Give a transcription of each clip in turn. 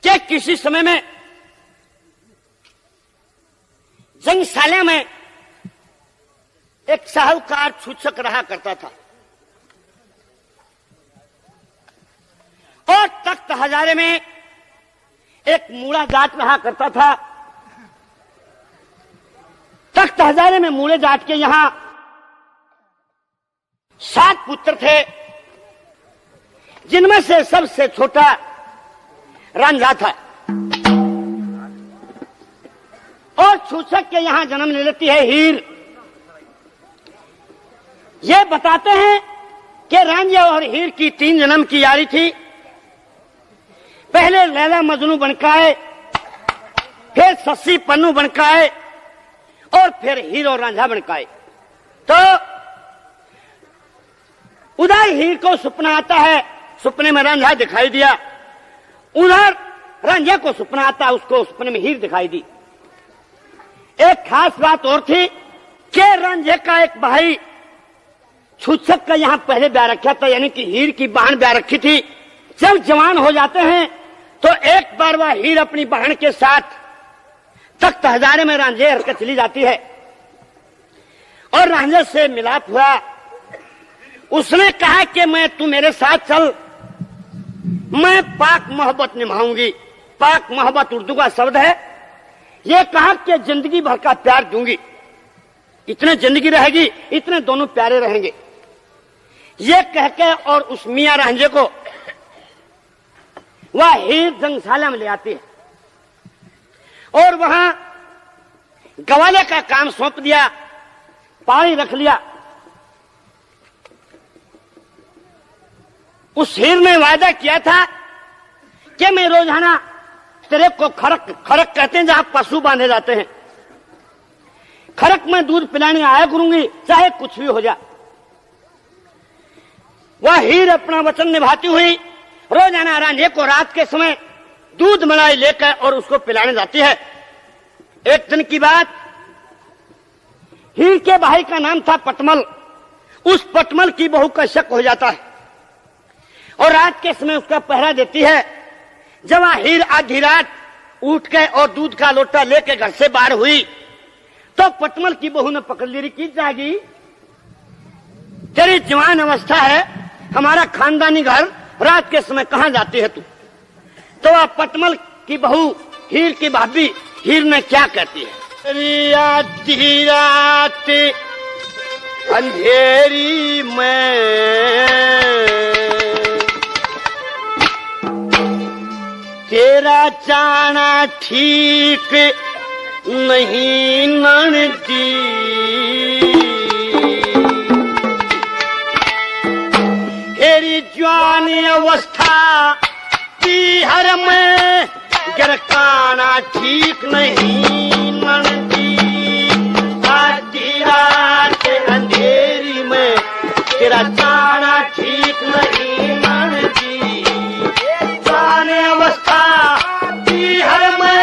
कि किसी समय में जंगशाला में एक साहूकार सूचक रहा करता था और तख्त हजारे में एक मूड़ा जाट रहा करता था। तख्त हजारे में मूड़े जाट के यहां 7 पुत्र थे, जिनमें से सबसे छोटा रांझा था और सूचक के यहां जन्म ले लेती है हीर। ये बताते हैं कि रांझे और हीर की 3 जन्म की यारी थी। पहले लैला मजनू बनकाए, फिर सस्सी पन्नू बनकाए और फिर हीर और रांझा बनकाए। तो उधर हीर को सपना आता है, सपने में रांझा दिखाई दिया। उधर रांझे को सपना आता, उसको सपने में हीर दिखाई दी। एक खास बात और थी कि रांझे का एक भाई सूचक का यहां पहले ब्याह रखा था, यानी कि हीर की बहन ब्याह रखी थी। जब जवान हो जाते हैं तो एक बार वह हीर अपनी बहन के साथ तख्त हजारे में रांझे हरकत चली जाती है और रांझे से मिलाप हुआ। उसने कहा कि तू मेरे साथ चल, मैं पाक मोहब्बत निभाऊंगी। पाक मोहब्बत उर्दू का शब्द है। ये कहा कि जिंदगी भर का प्यार दूंगी, इतने जिंदगी रहेगी, इतने दोनों प्यारे रहेंगे। ये कहके और उस मियां रांझे को वह हीर जंगशाला में ले आती है और वहां गवाले का काम सौंप दिया, पानी रख लिया। उस हीर ने वादा किया था कि मैं रोजाना तेरे को खरक खरक कहते हैं जहां पशु बांधे जाते हैं, खरक में दूध पिलाने आया करूंगी, चाहे कुछ भी हो जाए। वह हीर अपना वचन निभाती हुई रोजाना रांझे को रात के समय दूध मलाई लेकर और उसको पिलाने जाती है। एक दिन की बात, हीर के भाई का नाम था पटमल। उस पटमल की बहू का शक हो जाता है और रात के समय उसका पहरा देती है। जब हीर आधी रात उठ के और दूध का लोटा लेके घर से बाहर हुई तो पटमल की बहू ने पकड़ ली, की जागी, तेरी जवान अवस्था है, हमारा खानदानी घर, रात के समय कहां जाती है तू? तो वह पटमल की बहू हीर की भाभी हीर ने क्या कहती है, आधी रात अंधेरी में तेरा जाना ठीक नहीं ननदी, तेरी जवानी अवस्था पीहर में गिरकाना ठीक नहीं ननदी, आधी रात अंधेरी में तेरा जाना ठीक नहीं ननदी, जवानी अवस्था पीहर में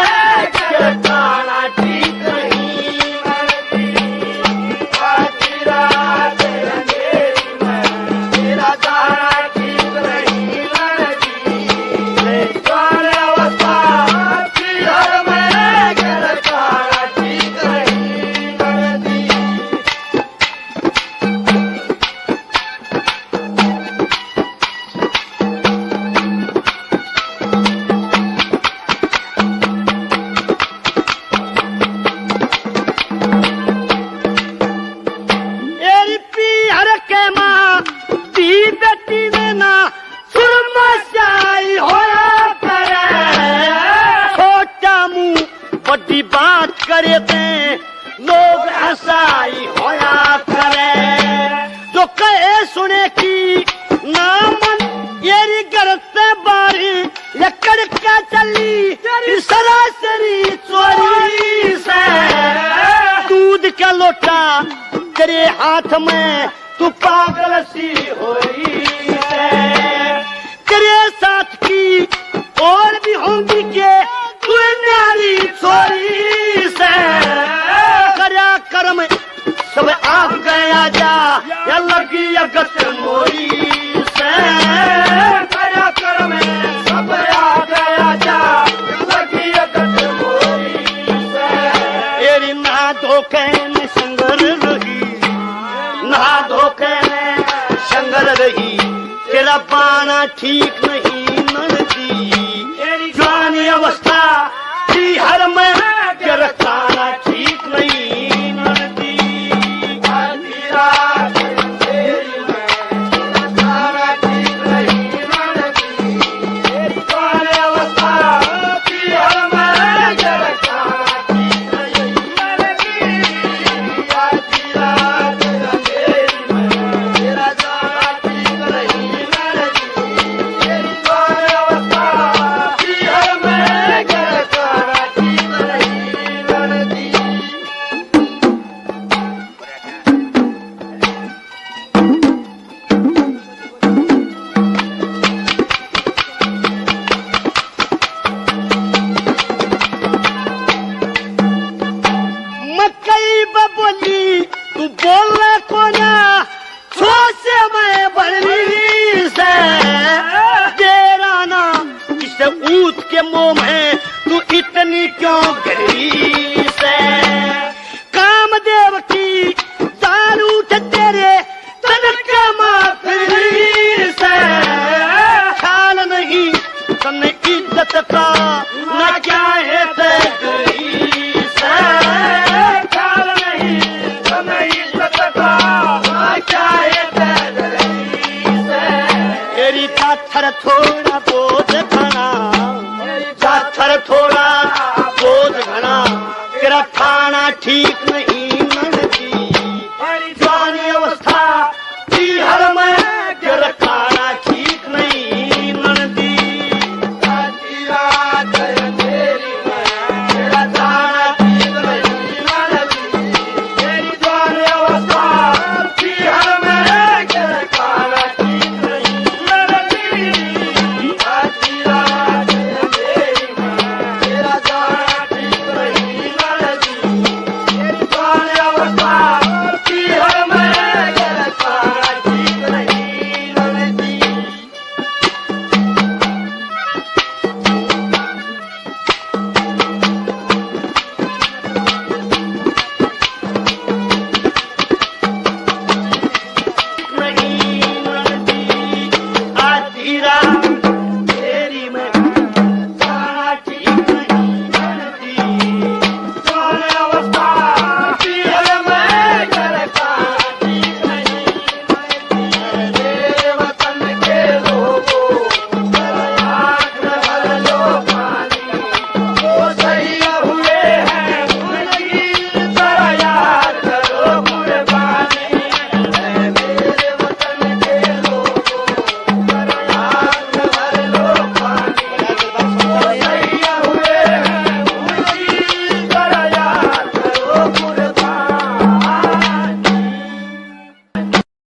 गिरकाना ठीक नहीं ननदी, आधी रात अंधेरी में तेरा जाना ठीक नहीं ननदी, जवानी अवस्था पीहर में गिरकाना ठीक नहीं ननदी। एरी पीहर के मां दी बेटी ने ना सुरमा चाई होया करे, छोटा मुंह बड़ी बात करे थे लोग हंसाई होया करे, जो कहे सुने की नामन येरी गरते बारी लकड़ का चली सरासरी चोरी से, दूध का लोटा तेरे हाथ में तू पागल सी हो रही है, तेरे साथ की और भी होंगी के तू न्यारी छोरी से, करया कर्म सब आप गया जा या लगी अगत मोरी से, करया कर्म सब आ गया जा तेरा पाना ठीक नहीं ननदी, तेरी जवानी अवस्था की हर में तेरा ताना ठीक नहीं ननदी। आधी रात तेरी में ताना ठीक नहीं ननदी, तेरी जवानी अवस्था की हर में तेरा ताना ठीक नहीं ननदी। आधी रात तेरी में तेरा ताना ठीक नहीं ननदी, तेरी जवानी अवस्था की हर में तेरा ताना ठीक नहीं ननदी। मकई बबोली तू बोलने को ना सोचे मैं बड़ी से तेरा ना इस ऊँट के मुंह में तू इतनी क्यों गरीब से।